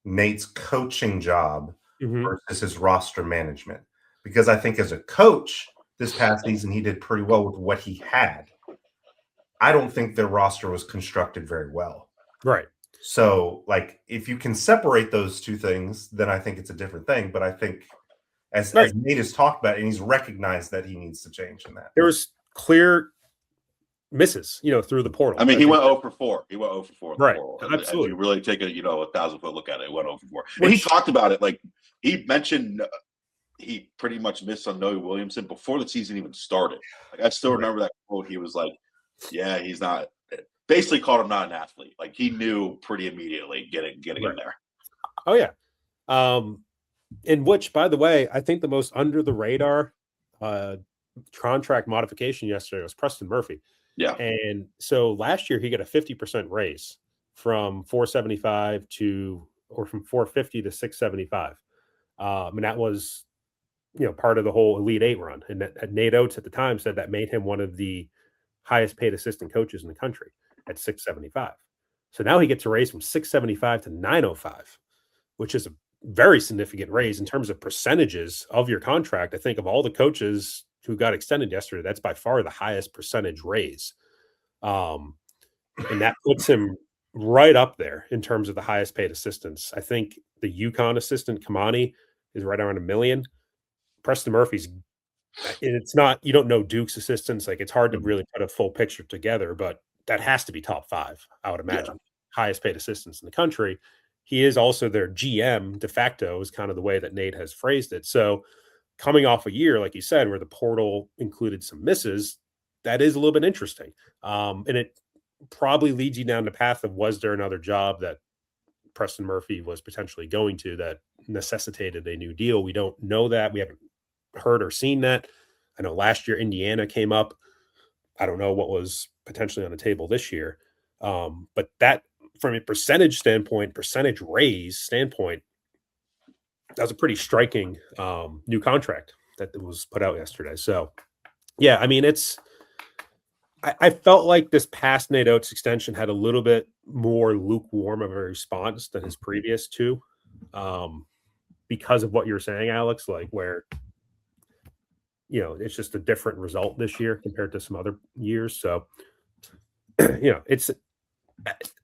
Nate's coaching job versus his roster management? Because I think as a coach this past season, he did pretty well with what he had. I don't think their roster was constructed very well.
Right.
So, like, if you can separate those two things, then I think it's a different thing. But I think as Nate has talked about, and he's recognized that he needs to change in that.
There was clear misses, through the portal.
I mean, he went 0 for 4. He went 0 for 4 in the
right.
portal.
Absolutely.
If you really take a 1,000-foot look at it, he went 0 for 4. And he talked about it. Like, he mentioned he pretty much missed on Noe Williamson before the season even started. Like, I still remember that quote. He was like, yeah, he's not – basically called him not an athlete. Like, he knew pretty immediately getting in there.
Oh, yeah. In which, by the way, I think the most under the radar contract modification yesterday was Preston Murphy.
Yeah.
And so last year he got a 50% raise from 475 from 450 to 675. And that was, part of the whole Elite Eight run. And that Nate Oats at the time said that made him one of the highest paid assistant coaches in the country at 675. So now he gets a raise from 675 to 905, which is a very significant raise in terms of percentages of your contract. I think of all the coaches who got extended yesterday, that's by far the highest percentage raise. And that puts him right up there in terms of the highest paid assistants. I think the UConn assistant, Kamani, is right around $1 million. Preston Murphy's, and it's not, you don't know Duke's assistants. Like, it's hard to really put a full picture together, but that has to be top 5, I would imagine. Highest paid assistants in the country. He is also their GM de facto, is kind of the way that Nate has phrased it. So coming off a year, like you said, where the portal included some misses, that is a little bit interesting. And it probably leads you down the path of, was there another job that Preston Murphy was potentially going to that necessitated a new deal? We don't know that. We haven't heard or seen that. I know last year Indiana came up. I don't know what was potentially on the table this year. But that, from a percentage raise standpoint, that was a pretty striking new contract that was put out yesterday. So, yeah, I mean, I felt like this past Nate Oats extension had a little bit more lukewarm of a response than his previous two, because of what you're saying, Alex, like where, it's just a different result this year compared to some other years. So,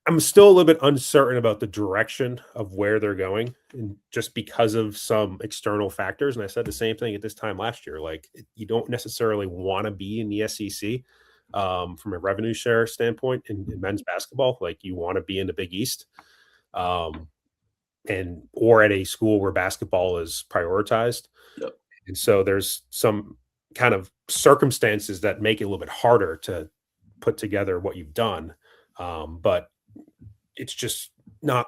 I'm still a little bit uncertain about the direction of where they're going, and just because of some external factors. And I said the same thing at this time last year. Like, you don't necessarily want to be in the SEC from a revenue share standpoint in men's basketball. Like, you want to be in the Big East, or at a school where basketball is prioritized.
Yep.
And so there's some kind of circumstances that make it a little bit harder to put together what you've done. But it's just not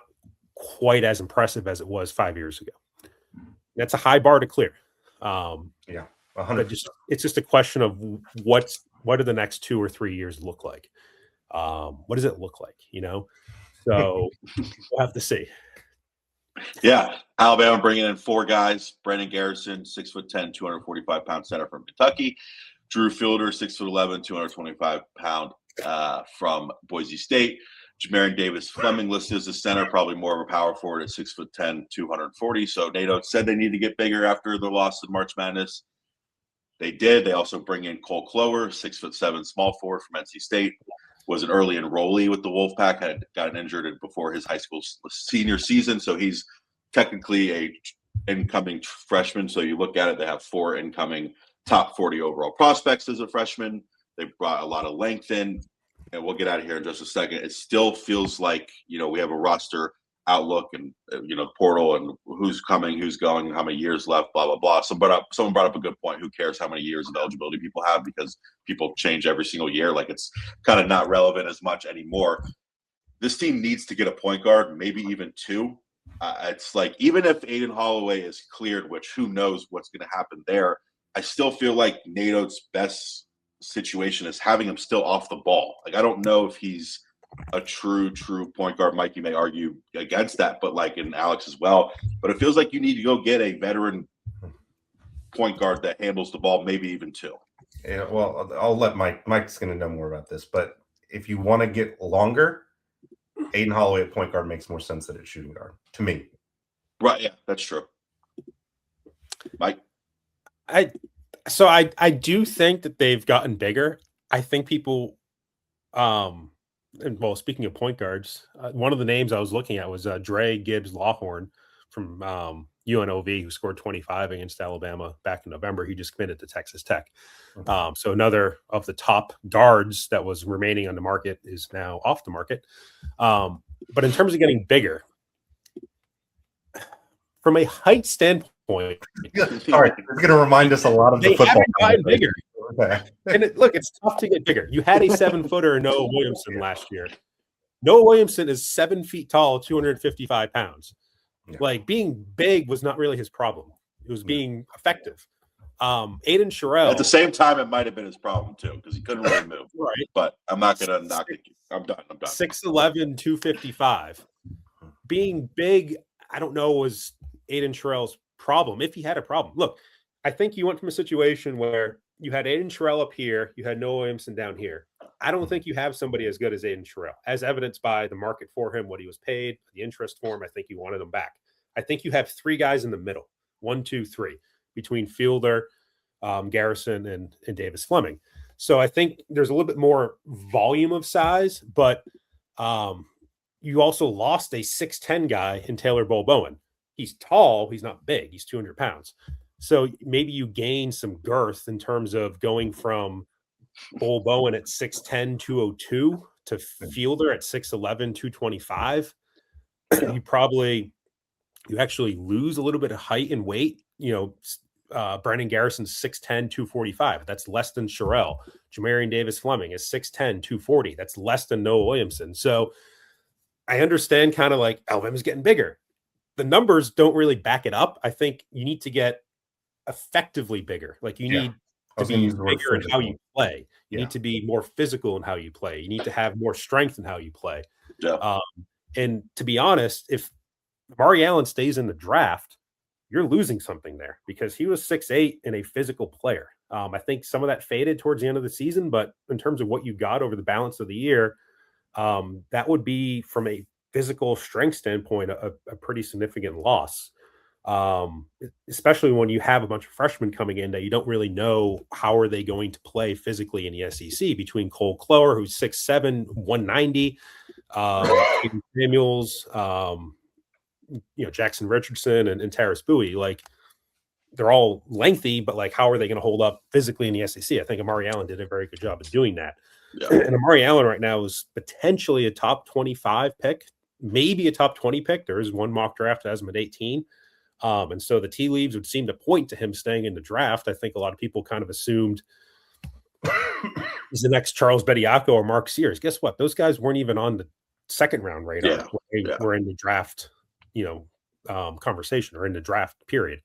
quite as impressive as it was 5 years ago. That's a high bar to clear.
100%.
But it's just a question of what do the next 2 or 3 years look like? What does it look like? So we'll have to see.
Yeah, Alabama bringing in 4 guys: Brandon Garrison, 6'10", 245-pound center from Kentucky; Drew Fielder, 6'11", 225-pound from Boise State; Jamarian Davis Fleming listed as a center, probably more of a power forward at 6'10", 240. So NATO said they need to get bigger after their loss in March Madness. They did. They also bring in Cole Clower, 6'7", small forward from NC State. Was an early enrollee with the Wolfpack, had gotten injured before his high school senior season. So he's technically a incoming freshman. So you look at it, they have 4 incoming top 40 overall prospects as a freshman. They brought a lot of length in, and we'll get out of here in just a second. It still feels like, we have a roster outlook and, portal and who's coming, who's going, how many years left, blah, blah, blah. Someone brought up a good point. Who cares how many years of eligibility people have, because people change every single year. Like, it's kind of not relevant as much anymore. This team needs to get a point guard, maybe even 2. It's like, even if Aiden Holloway is cleared, which who knows what's going to happen there, I still feel like NATO's best situation is having him still off the ball. Like, I don't know if he's a true point guard. Mike, you may argue against that, but and Alex as well. But it feels like you need to go get a veteran point guard that handles the ball, maybe even 2.
Yeah, well, I'll let Mike's going to know more about this. But if you want to get longer, Aiden Holloway at point guard makes more sense than at shooting guard to me.
Right.
Yeah, that's true. Mike?
I do think that they've gotten bigger. I think people, speaking of point guards, one of the names I was looking at was Dre Gibbs Lawhorn from UNLV, who scored 25 against Alabama back in November. He just committed to Texas Tech. So another of the top guards that was remaining on the market is now off the market. But in terms of getting bigger, from a height standpoint,
sorry, it's going to remind us a lot of the football.
Haven't gotten bigger. Okay. And it's tough to get bigger. You had a 7-footer, Noah Williamson, last year. Noah Williamson is 7 feet tall, 255 pounds. Yeah. Like, being big was not really his problem. It was being effective. Aiden Sherrill.
At the same time, it might have been his problem too, because he couldn't really move.
Right.
But I'm not going to knock it. I'm done.
6'11", 255. Being big, I don't know, was Aiden Sherrill's problem, if he had a problem. Look, I think you went from a situation where you had Aiden Sherrill up here, you had Noah Williamson down here. I don't think you have somebody as good as Aiden Sherrill, as evidenced by the market for him, what he was paid, the interest for him. I think you wanted him back. I think you have 3 guys in the middle, 1, 2, 3, between Fielder, Garrison, and Davis Fleming. So I think there's a little bit more volume of size, but you also lost a 6'10" guy in Taylor Bowen. He's tall. He's not big. He's 200 pounds. So maybe you gain some girth in terms of going from Bowen at 6'10", 202 to Fielder at 6'11", 225. You actually lose a little bit of height and weight. Brandon Garrison's 6'10", 245. That's less than Sherrill. Jamarian Davis Fleming is 6'10", 240. That's less than Noah Williamson. So I understand kind of like Alabama's getting bigger. The numbers don't really back it up. I think you need to get effectively bigger. Like, you need to be bigger in how you play. You need to be more physical in how you play. You need to have more strength in how you play.
Yeah.
And to be honest, if Amari Allen stays in the draft, you're losing something there, because he was 6'8" and a physical player. I think some of that faded towards the end of the season, but in terms of what you got over the balance of the year, that would be, from a physical strength standpoint, a pretty significant loss. Especially when you have a bunch of freshmen coming in that you don't really know how are they going to play physically in the SEC, between Cole Clower, who's 6'7", 190, Samuels, Jackson Richardson, and Terrace Bowie. Like, they're all lengthy, but like, how are they going to hold up physically in the SEC? I think Amari Allen did a very good job of doing that. Yeah. And Amari Allen right now is potentially a top 25 pick, maybe a top 20 pick. There is one mock draft that has him at 18. And so the tea leaves would seem to point to him staying in the draft. I think a lot of people kind of assumed he's the next Charles Bediako or Mark Sears. Guess what? Those guys weren't even on the second round radar. We're in the draft, conversation, or in the draft period.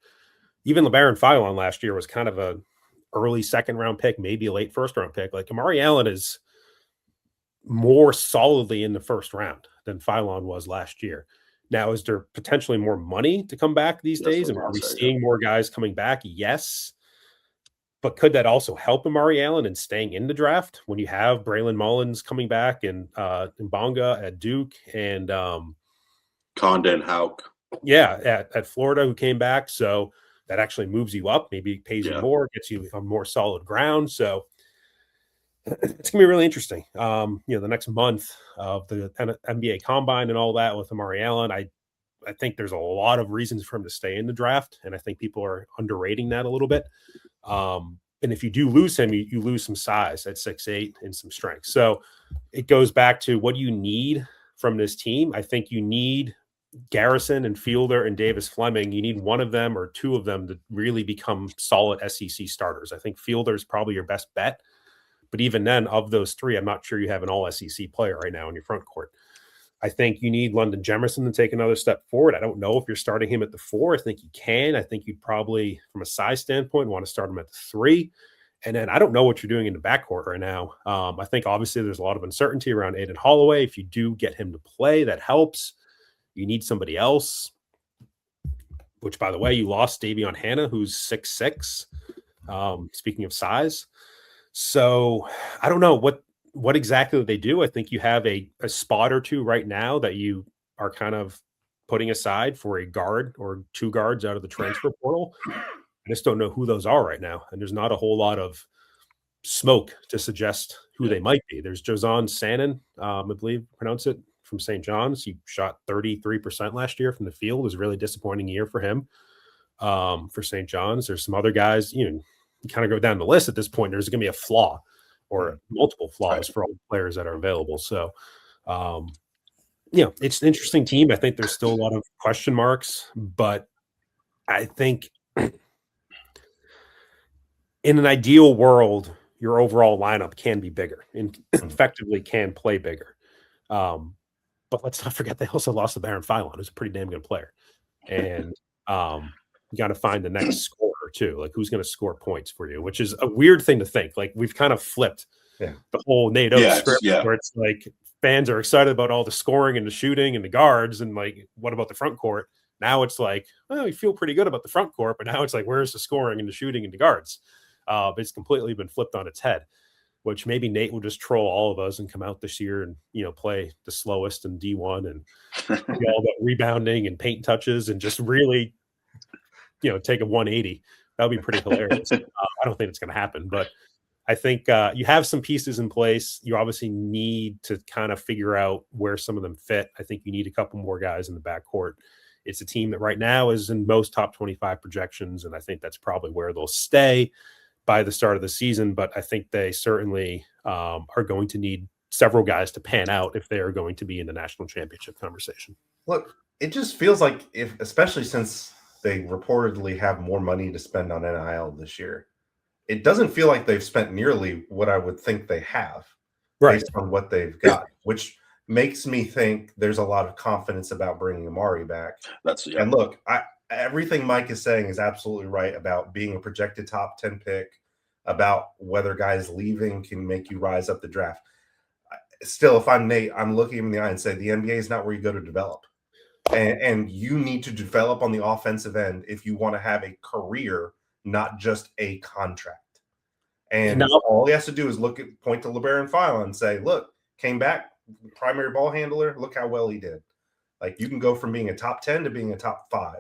Even LeBaron Philon last year was kind of a early second round pick, maybe a late first round pick. Like, Amari Allen is more solidly in the first round than Phylon was last year. Now, is there potentially more money to come back these days? And are we seeing more guys coming back? Yes. But could that also help Amari Allen in staying in the draft when you have Braylon Mullins coming back and Mbonga at Duke and
Condon Hauk?
Yeah, at Florida, who came back. So that actually moves you up, maybe pays you more, gets you on more solid ground. So it's gonna be really interesting. The next month of the NBA Combine and all that with Amari Allen, I think there's a lot of reasons for him to stay in the draft, and I think people are underrating that a little bit. And if you do lose him, you lose some size at 6'8" and some strength. So it goes back to what do you need from this team? I think you need Garrison and Fielder and Davis Fleming. You need one of them or two of them to really become solid SEC starters. I think Fielder is probably your best bet. But even then, of those three, I'm not sure you have an all SEC player right now in your front court. I think you need London Jemerson to take another step forward. I don't know if you're starting him at the 4. I think you can. I think you'd probably, from a size standpoint, want to start him at the 3. And then I don't know what you're doing in the backcourt right now. I think obviously there's a lot of uncertainty around Aiden Holloway. If you do get him to play, that helps. You need somebody else, which, by the way, you lost Davion Hannah, who's 6'6", speaking of size. So I don't know what exactly they do. I think you have a spot or two right now that you are kind of putting aside for a guard or 2 guards out of the transfer portal. I just don't know who those are right now. And there's not a whole lot of smoke to suggest who they might be. There's Jozon Sannon, I believe pronounce it, from St. John's. He shot 33% last year from the field. It was a really disappointing year for him, for St. John's. There's some other guys, you kind of go down the list at this point. There's going to be a flaw or multiple flaws for all the players that are available. So, it's an interesting team. I think there's still a lot of question marks, but I think in an ideal world, your overall lineup can be bigger and effectively can play bigger. But let's not forget they also lost to Baron Phylon, who's a pretty damn good player. And you got to find the next scorer too. Like, who's going to score points for you, which is a weird thing to think. Like, we've kind of flipped the whole Nate Oats script where it's like fans are excited about all the scoring and the shooting and the guards. And like, what about the front court? Now it's like, well, we feel pretty good about the front court, but now it's like, where's the scoring and the shooting and the guards? It's completely been flipped on its head, which maybe Nate will just troll all of us and come out this year and, play the slowest in D1 and all that rebounding and paint touches and just really, take a 180. That would be pretty hilarious. I don't think it's going to happen, but I think you have some pieces in place. You obviously need to kind of figure out where some of them fit. I think you need a couple more guys in the backcourt. It's a team that right now is in most top 25 projections, and I think that's probably where they'll stay by the start of the season. But I think they certainly are going to need several guys to pan out if they are going to be in the national championship conversation.
Look, it just feels like, especially since they reportedly have more money to spend on NIL this year, it doesn't feel like they've spent nearly what I would think they have based on what they've got, which makes me think there's a lot of confidence about bringing Amari back. And look, everything Mike is saying is absolutely right about being a projected top 10 pick, about whether guys leaving can make you rise up the draft. Still, if I'm Nate, I'm looking him in the eye and say the NBA is not where you go to develop. And you need to develop on the offensive end if you want to have a career, not just a contract. And all he has to do is point to LeBaron Phylon and say, look, came back, primary ball handler, look how well he did. Like, you can go from being a top 10 to being a top 5.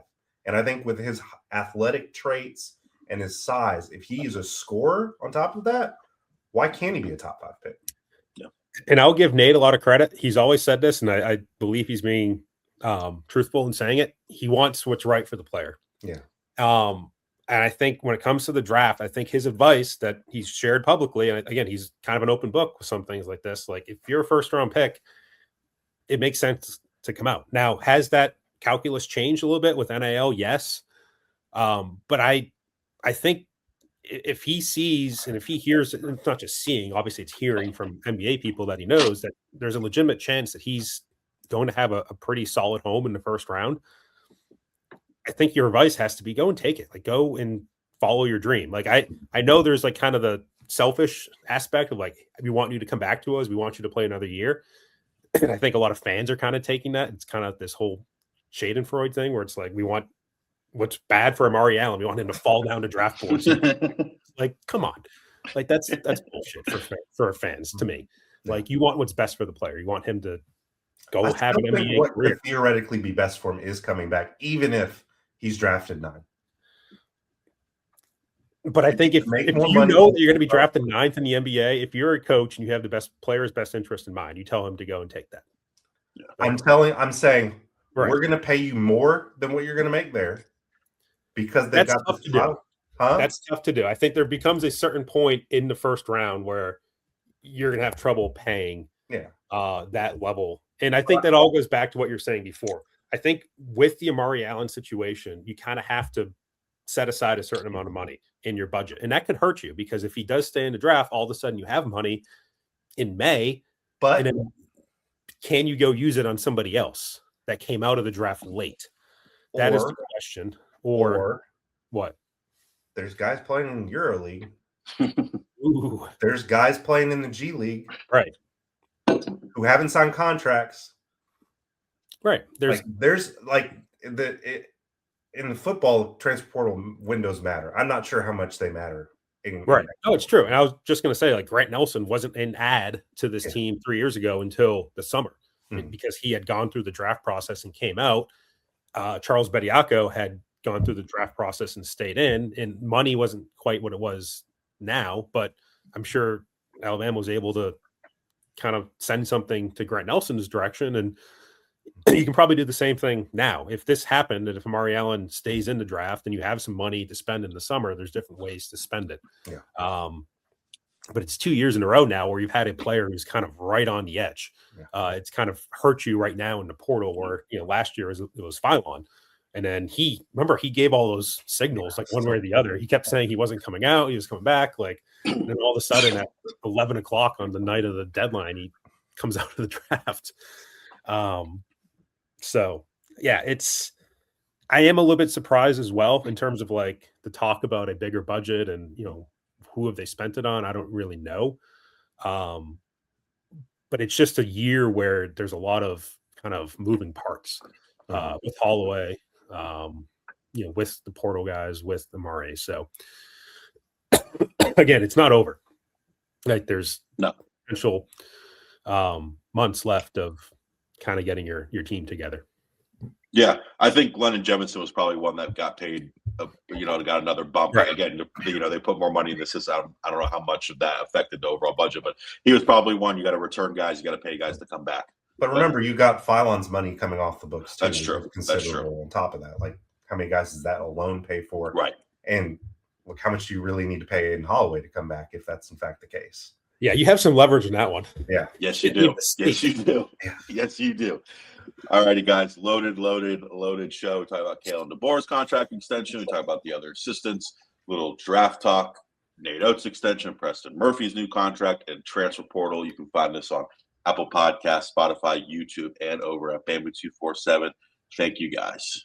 And I think with his athletic traits and his size, if he is a scorer on top of that, why can't he be a top 5 pick?
Yeah. And I'll give Nate a lot of credit. He's always said this, and I believe he's being truthful in saying it. He wants what's right for the player.
Yeah.
And I think when it comes to the draft, I think his advice that he's shared publicly, and again, he's kind of an open book with some things like this. Like, if you're a first-round pick, it makes sense to come out. Now, has that calculus changed a little bit with NIL? Yes. But I think if he sees and if he hears, it's not just seeing, obviously it's hearing from NBA people that he knows that there's a legitimate chance that he's going to have a pretty solid home in the first round. I think your advice has to be go and take it. Like, go and follow your dream. Like, I know there's like kind of the selfish aspect of like, we want you to come back to us. We want you to play another year. And I think a lot of fans are kind of taking that. It's kind of this whole Schadenfreude thing where it's like, we want what's bad for Amari Allen. We want him to fall down to draft boards. Like, come on. Like that's bullshit for our fans to me. Like you want what's best for the player. You want him to go have an NBA
what
career.
could theoretically be best for him is coming back, even if he's drafted 9.
But I think if you know that you're going to be drafted 9th in the NBA, if you're a coach and you have the best player's best interest in mind, you tell him to go and take that.
Yeah. I'm saying we're going to pay you more than what you're going to make there because they've got
tough to do. That's tough to do. I think there becomes a certain point in the first round where you're going to have trouble paying that level. And I think that all goes back to what you're saying before. I think with the Amari Allen situation, you kind of have to set aside a certain amount of money in your budget. And that could hurt you because if he does stay in the draft, all of a sudden you have money in May.
But
then can you go use it on somebody else that came out of the draft late? That is the question. Or what?
There's guys playing in EuroLeague.
Ooh.
There's guys playing in the G League.
Right.
Who haven't signed contracts.
Right.
In the football, transfer portal windows matter. I'm not sure how much they matter.
Right. No, it's true. And I was just going to say, like, Grant Nelson wasn't an add to this team 3 years ago until the summer because he had gone through the draft process and came out. Charles Bediako had gone through the draft process and stayed in, and money wasn't quite what it was now, but I'm sure Alabama was able to kind of send something to Grant Nelson's direction, and you can probably do the same thing now. If this happened, and if Amari Allen stays in the draft and you have some money to spend in the summer, there's different ways to spend it.
Yeah.
But it's 2 years in a row now where you've had a player who's kind of right on the edge. Yeah. It's kind of hurt you right now in the portal where, last year it was Phylon. And then he gave all those signals, like one way or the other. He kept saying he wasn't coming out. He was coming back. Like, and then all of a sudden at 11 o'clock on the night of the deadline, he comes out of the draft. So yeah, I am a little bit surprised as well in terms of like the talk about a bigger budget and, who have they spent it on? I don't really know. But it's just a year where there's a lot of kind of moving parts with Holloway, with the portal guys, with the Amari. So again, it's not over. Like there's potential months left of kind of getting your team together.
Yeah, I think Lennon Jemison was probably one that got paid, got another bump.
Right.
Again, they put more money in the system. I don't know how much of that affected the overall budget, but he was probably one. You got to return guys. You got to pay guys to come back.
But remember, you got Phylon's money coming off the books too.
That's true.
Considerable.
That's true.
On top of that, like how many guys does that alone pay for?
Right.
And look, how much do you really need to pay in Holloway to come back if that's in fact the case?
Yeah, you have some leverage in that one.
Yeah.
Yes, you do. Yes, you do.
Yeah.
Yes, you do. All righty, guys. Loaded show. We talk about Kalen DeBoer's contract extension. We talk about the other assistants. Little draft talk. Nate Oats extension. Preston Murphy's new contract and transfer portal. You can find this on Apple Podcasts, Spotify, YouTube, and over at Bama247. Thank you, guys.